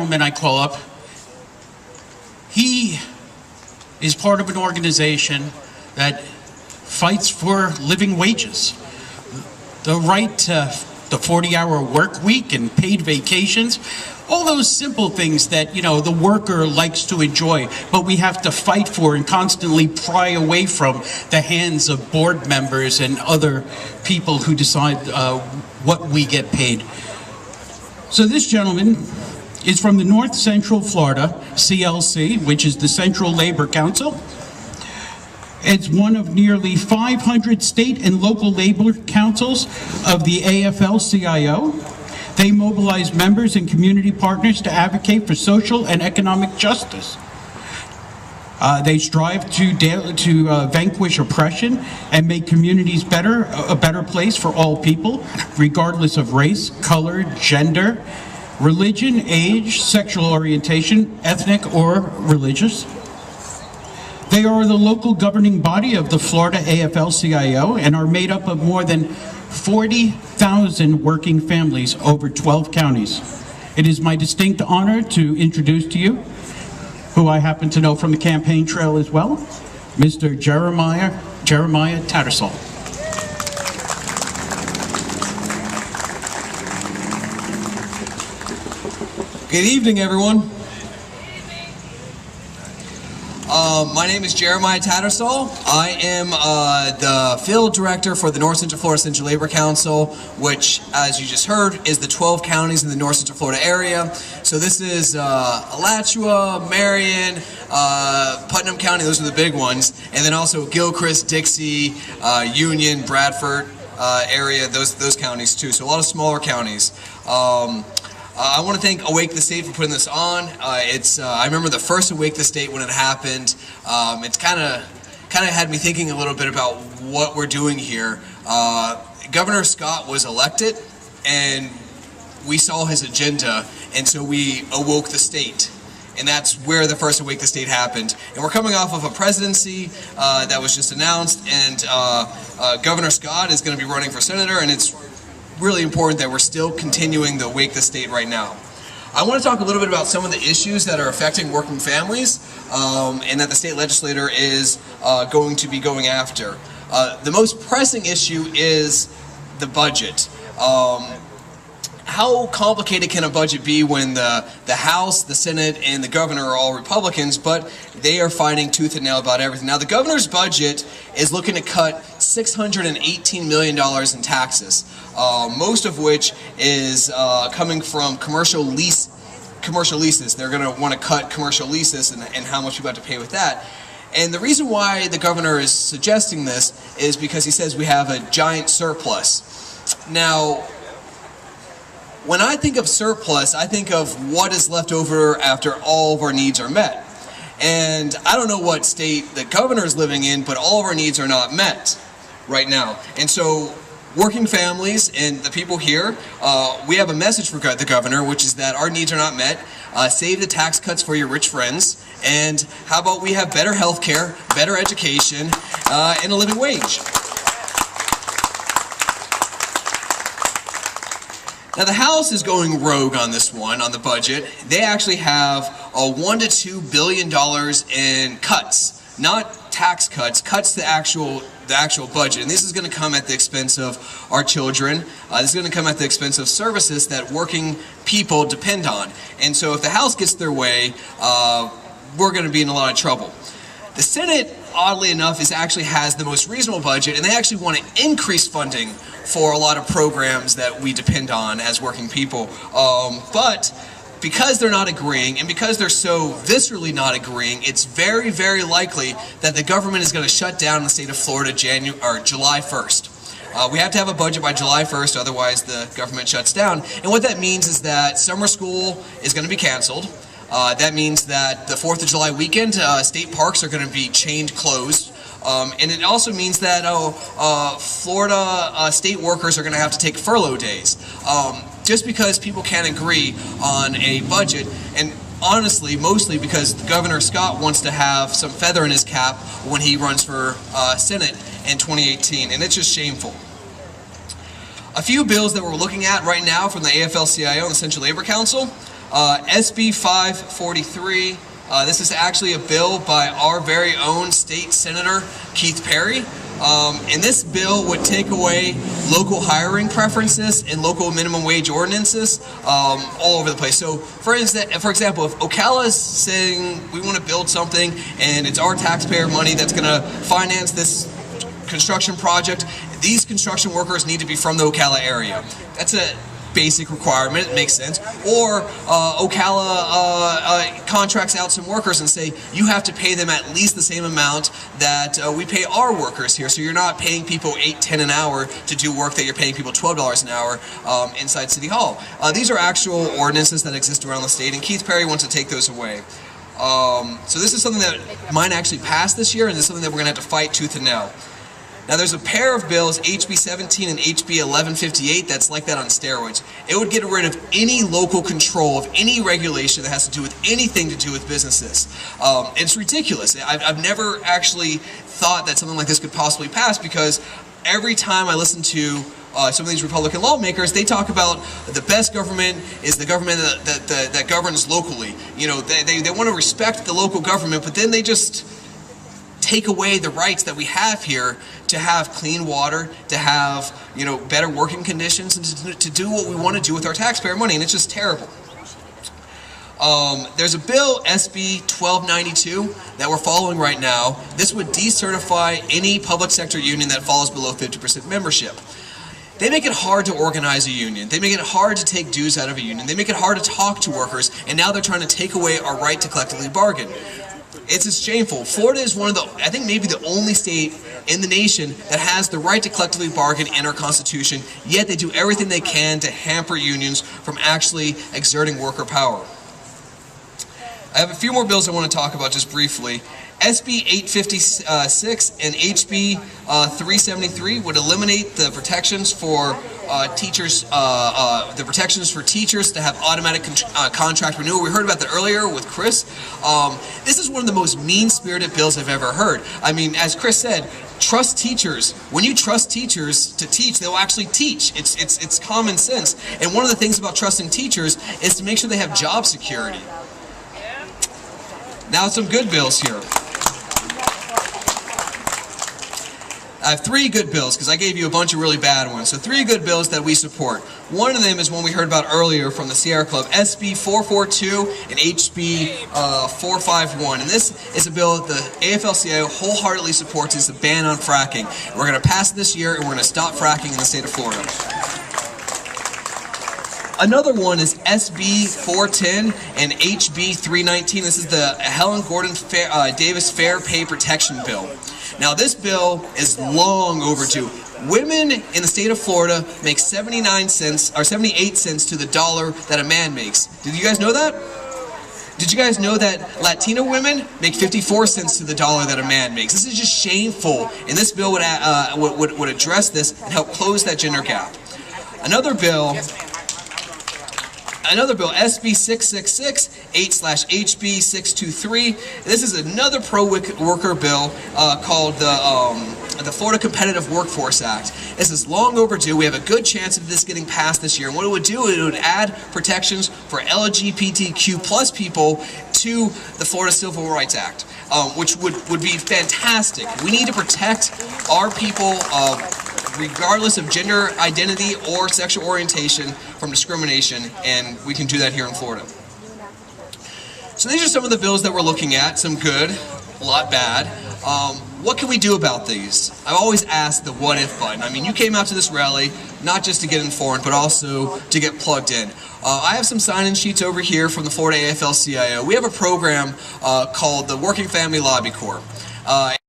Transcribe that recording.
gentleman I call up, he is part of an organization that fights for living wages, the right to the 40-hour work week and paid vacations, all those simple things that, you know, the worker likes to enjoy, but we have to fight for and constantly pry away from the hands of board members and other people who decide what we get paid. So this gentleman is from the North Central Florida CLC, which is the Central Labor Council. It's one of nearly 500 state and local labor councils of the AFL-CIO. They mobilize members and community partners to advocate for social and economic justice. They strive to vanquish oppression and make communities a better place for all people, regardless of race, color, gender, religion, age, sexual orientation, ethnic, or religious. They are the local governing body of the Florida AFL-CIO and are made up of more than 40,000 working families over 12 counties. It is my distinct honor to introduce to you, who I happen to know from the campaign trail as well, Mr. Jeremiah Tattersall. Good evening, everyone. My name is Jeremiah Tattersall. I am the field director for the North Central Florida Central Labor Council, which, as you just heard, is the 12 counties in the North Central Florida area. So this is Alachua, Marion, Putnam County, those are the big ones, and then also Gilchrist, Dixie, Union, Bradford area, those counties too. So a lot of smaller counties. I want to thank Awake the State for putting this on. I remember the first Awake the State when it happened. It's kind of had me thinking a little bit about what we're doing here. Governor Scott was elected, and we saw his agenda, and so we awoke the state. And that's where the first Awake the State happened. And we're coming off of a presidency that was just announced, and Governor Scott is going to be running for senator, and it's really important that we're still continuing the Awake the State right now. I want to talk a little bit about some of the issues that are affecting working families and that the state legislator is going to be going after. The most pressing issue is the budget. How complicated can a budget be when the House, the Senate, and the governor are all Republicans, but they are fighting tooth and nail about everything? Now, the governor's budget is looking to cut $618 million in taxes, most of which is coming from commercial leases. They're going to want to cut commercial leases and how much people have to pay with that. And the reason why the governor is suggesting this is because he says we have a giant surplus. Now, when I think of surplus, I think of what is left over after all of our needs are met. And I don't know what state the governor is living in, but all of our needs are not met right now. And so working families and the people here, we have a message for the governor, which is that our needs are not met. Save the tax cuts for your rich friends. And how about we have better health care, better education, and a living wage. Now, the House is going rogue on this one, on the budget. They actually have $1 to $2 billion in cuts, not tax cuts, cuts to the actual budget. And this is going to come at the expense of our children. This is going to come at the expense of services that working people depend on. And so if the House gets their way, we're going to be in a lot of trouble. The Senate, oddly enough, actually has the most reasonable budget, and they actually want to increase funding for a lot of programs that we depend on as working people. But because they're not agreeing, and because they're so viscerally not agreeing, it's very, very likely that the government is going to shut down in the state of Florida July 1st. We have to have a budget by July 1st, otherwise the government shuts down. And what that means is that summer school is going to be canceled. That means that the 4th of July weekend, state parks are going to be chained closed. And it also means that Florida state workers are going to have to take furlough days. Just because people can't agree on a budget, and honestly, mostly because Governor Scott wants to have some feather in his cap when he runs for Senate in 2018, and it's just shameful. A few bills that we're looking at right now from the AFL-CIO and the Central Labor Council. SB 543. This is actually a bill by our very own state senator, Keith Perry. And this bill would take away local hiring preferences and local minimum wage ordinances all over the place. So, for example, if Ocala is saying we want to build something and it's our taxpayer money that's going to finance this construction project, these construction workers need to be from the Ocala area. That's a basic requirement. It makes sense. Or Ocala contracts out some workers and say you have to pay them at least the same amount that we pay our workers here. So you're not paying people $8, $10 an hour to do work that you're paying people $12 an hour inside City Hall. These are actual ordinances that exist around the state, and Keith Perry wants to take those away. So this is something that might actually pass this year, and this is something that we're going to have to fight tooth and nail. Now there's a pair of bills, HB 17 and HB 1158, that's like that on steroids. It would get rid of any local control of any regulation that has to do with anything to do with businesses. It's ridiculous. I've never actually thought that something like this could possibly pass, because every time I listen to some of these Republican lawmakers, they talk about the best government is the government that governs locally. You know, they want to respect the local government, but then they just take away the rights that we have here to have clean water, to have, you know, better working conditions, and to do what we want to do with our taxpayer money, and it's just terrible. There's a bill, SB 1292, that we're following right now. This would decertify any public sector union that falls below 50% membership. They make it hard to organize a union. They make it hard to take dues out of a union. They make it hard to talk to workers, and now they're trying to take away our right to collectively bargain. It's shameful. Florida is one of the, I think maybe the only state in the nation that has the right to collectively bargain in our Constitution, yet they do everything they can to hamper unions from actually exerting worker power. I have a few more bills I want to talk about just briefly. SB 856 and HB 373 would eliminate the protections for teachers to have automatic contract renewal. We heard about that earlier with Chris. This is one of the most mean-spirited bills I've ever heard. I mean, as Chris said, trust teachers. When you trust teachers to teach, they'll actually teach. It's common sense. And one of the things about trusting teachers is to make sure they have job security. Now some good bills here. I have three good bills, because I gave you a bunch of really bad ones. So three good bills that we support. One of them is one we heard about earlier from the Sierra Club, SB 442 and HB 451. And this is a bill that the AFL-CIO wholeheartedly supports. It's a ban on fracking. We're going to pass it this year, and we're going to stop fracking in the state of Florida. Another one is SB 410 and HB 319. This is the Helen Gordon Davis Fair Pay Protection Bill. Now this bill is long overdue. Women in the state of Florida make 78 cents to the dollar that a man makes. Did you guys know that? Did you guys know that Latino women make 54 cents to the dollar that a man makes? This is just shameful, and this bill would address this and help close that gender gap. Another bill, SB 666, 8/HB 623. This is another pro-worker bill called the Florida Competitive Workforce Act. This is long overdue. We have a good chance of this getting passed this year. And what it would do, it would add protections for LGBTQ plus people to the Florida Civil Rights Act, which would be fantastic. We need to protect our people regardless of gender identity or sexual orientation from discrimination, and we can do that here in Florida. So these are some of the bills that we're looking at, some good, a lot bad. What can we do about these? I've always asked the what if button. I mean, you came out to this rally not just to get informed, but also to get plugged in. I have some sign-in sheets over here from the Florida AFL-CIO. We have a program called the Working Family Lobby Corps.